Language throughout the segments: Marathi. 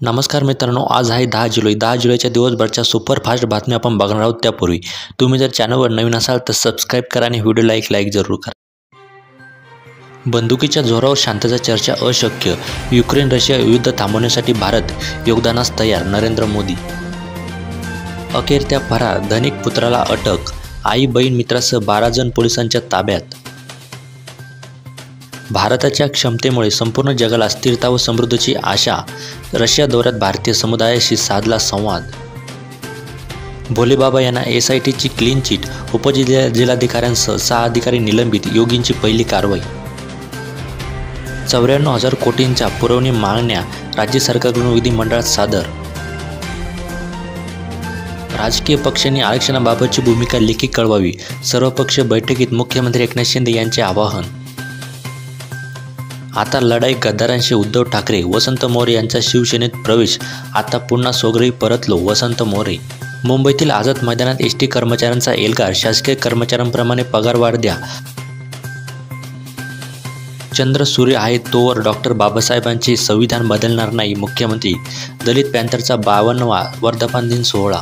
नमस्कार मित्रांनो, आज आहे 10 जुलैच्या दिवसभरच्या सुपरफास्ट बातम्या आपण बघणार आहोत. त्यापूर्वी तुम्ही जर चॅनलवर नवीन असाल तर सबस्क्राईब करा आणि व्हिडिओला एक लाईक जरूर करा. बंदुकीच्या जोरावर शांतता चर्चा अशक्य, युक्रेन रशिया युद्ध थांबवण्यासाठी भारत योगदानास तयार, नरेंद्र मोदी. अखेर त्या फरार धनिक पुत्राला अटक, आई बहीण मित्रासह 12 जण पोलिसांच्या ताब्यात. भारताच्या क्षमतेमुळे संपूर्ण जगाला स्थिरता व समृद्धीची आशा, रशिया दौऱ्यात भारतीय समुदायाशी साधला संवाद. भोलेबाबा यांना SITची क्लीन चिट, उपजिल्हाधिकाऱ्यांसह 6 अधिकारी निलंबित, योगींची पहिली कारवाई. 94,000 कोटींच्या पुरवणी मागण्या राज्य सरकारकडून विधिमंडळात सादर. राजकीय पक्षांनी आरक्षणाबाबतची भूमिका लेखी कळवावी, सर्वपक्षीय बैठकीत मुख्यमंत्री एकनाथ शिंदे यांचे आवाहन. आता लढाई गद्दारांशी, उद्धव ठाकरे. वसंत मोरे यांचा शिवसेनेत प्रवेश, आता पुन्हा स्वगृही परतलो, वसंत मोरे. मुंबईतील आझाद मैदानात ST कर्मचाऱ्यांचा एल्गार, शासकीय कर्मचाऱ्यांप्रमाणे पगारवाढ द्या. चंद्र सूर्य आहे तोवर डॉक्टर बाबासाहेबांचे संविधान बदलणार नाही, मुख्यमंत्री. दलित पॅंथरचा 52वा वर्धापन दिन सोहळा.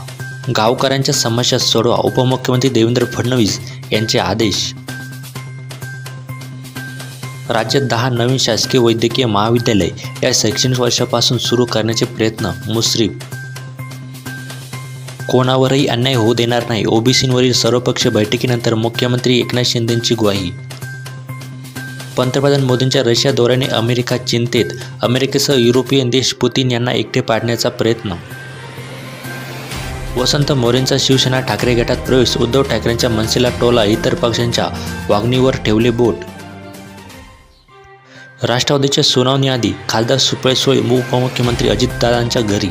गावकऱ्यांच्या समस्या सोडवा, उपमुख्यमंत्री देवेंद्र फडणवीस यांचे आदेश. राज्यात 10 नवीन शासकीय वैद्यकीय महाविद्यालय या शैक्षणिक वर्षापासून सुरू करण्याचे प्रयत्न, मुश्रीफ. कोणावरही अन्याय होऊ देणार नाही, OBCंवरील सर्वपक्षीय बैठकीनंतर मुख्यमंत्री एकनाथ शिंदेंची ग्वाही. पंतप्रधान मोदींच्या रशिया दौऱ्याने अमेरिका चिंतेत, अमेरिकेसह युरोपियन देश पुतीन यांना एकटे पाडण्याचा प्रयत्न. वसंत मोरेंचा शिवसेना ठाकरे गटात प्रवेश, उद्धव ठाकरेंच्या मनसेला टोला, इतर पक्षांच्या वागणीवर ठेवले बोट. राष्ट्रवादीच्या सुनावणीआधी खासदार सुप्रिया सुळे उपमुख्यमंत्री अजितदादांच्या घरी.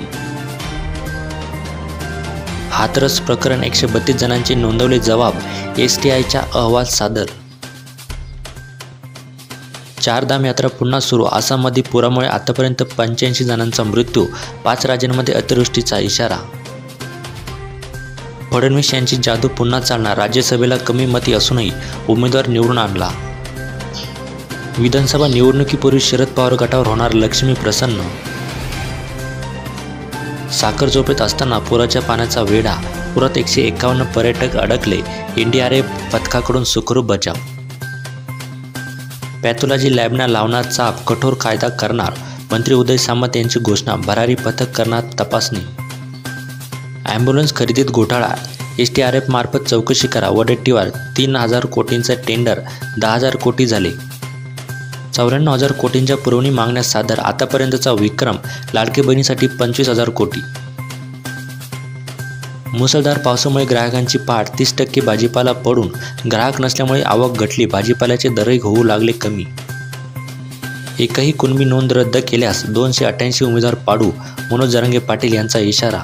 हाथरस प्रकरण 132 जणांचे नोंदवले जबाब, STIचा अहवाल सादर. चारधाम यात्रा पुन्हा सुरू, आसाममध्ये पुरामुळे आतापर्यंत 85 जणांचा मृत्यू, 5 राज्यांमध्ये अतिवृष्टीचा इशारा. फडणवीस यांची जादू पुन्हा चालणार, राज्यसभेला कमी मती असूनही उमेदवार निवडून आणला. विधानसभा निवडणुकीपूर्वी शरद पवार गटावर होणार लक्ष्मी प्रसन्न. साखरझोपेत असताना पुराच्या पाण्याचा वेढा, पुरात 151 पर्यटक अडकले, NDRF पथकाकडून सुखरूप बचाव. पॅथॉलॉजी लॅबना लावणार चाप, कठोर कायदा करणार, मंत्री उदय सामंत यांची घोषणा, भरारी पथक करणार तपासणी. ॲम्ब्युलन्स खरेदीत घोटाळा, STRF मार्फत चौकशी करा, वडेट्टीवार. 3,000 कोटींचे टेंडर, 10,000 कोटी झाले. 94,000 कोटींच्या पुरवणी मागण्या सादर, आतापर्यंतचा विक्रम. लाडकी बहिणीसाठी 25,000 कोटी. मुसळधार पावसामुळे ग्राहकांची पाठ, 30% भाजीपाला पडून, ग्राहक नसल्यामुळे आवक घटली, भाजीपाल्याचे दरही होऊ लागले कमी. एकही कुणबी नोंद रद्द केल्यास 288 उमेदवार पाडू, मनोज जरांगे पाटील यांचा इशारा.